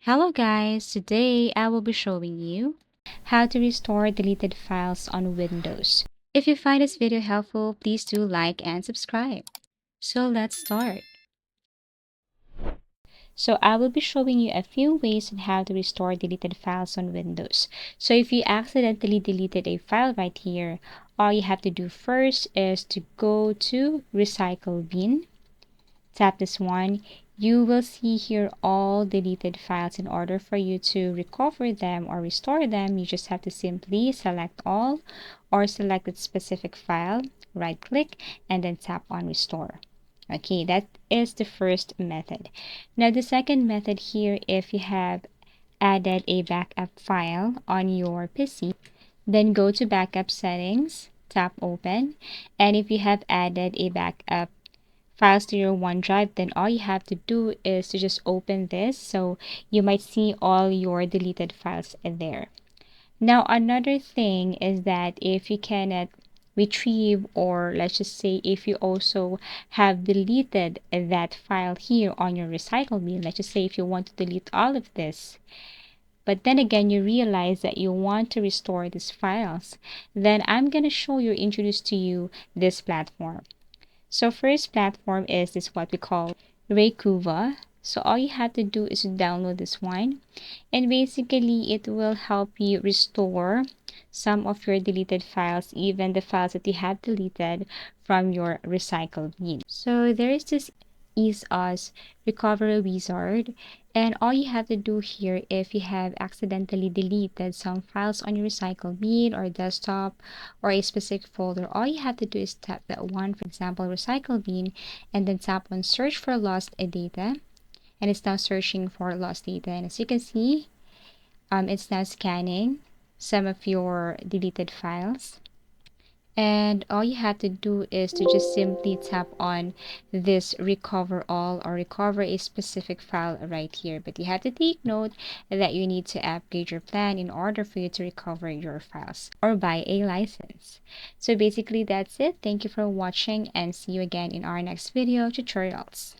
Hello guys, today I will be showing you how to restore deleted files on Windows. If you find this video helpful, please do like and subscribe. So let's start. So I will be showing you a few ways on how to restore deleted files on Windows. So if you accidentally deleted a file right here, all you have to do first is to go to Recycle Bin. Tap this one. You will see here all deleted files. In order for you to recover them or restore them, you just have to simply select all or select a specific file, right click, and then tap on restore. Okay, that is the first method. Now the second method here, if you have added a backup file on your PC, then go to backup settings, tap open, and if you have added a backup files to your OneDrive, then all you have to do is to just open this, so you might see all your deleted files in there. Now another thing is that if you cannot retrieve, or let's just say if you also have deleted that file here on your recycle bin, let's just say if you want to delete all of this, but then again you realize that you want to restore these files, then I'm going to introduce to you this platform. So first platform is this what we call Raykuva. So all you have to do is to download this one, and basically it will help you restore some of your deleted files, even the files that you have deleted from your recycle bin. So there is this Ease Us Recovery Wizard, and all you have to do here, if you have accidentally deleted some files on your recycle bin or desktop or a specific folder, all you have to do is tap that one, for example recycle bin, and then tap on search for lost data, and it's now searching for lost data, and as you can see, it's now scanning some of your deleted files. And all you have to do is to just simply tap on this recover all or recover a specific file right here. But you have to take note that you need to upgrade your plan in order for you to recover your files or buy a license. So basically that's it. Thank you for watching, and see you again in our next video tutorials.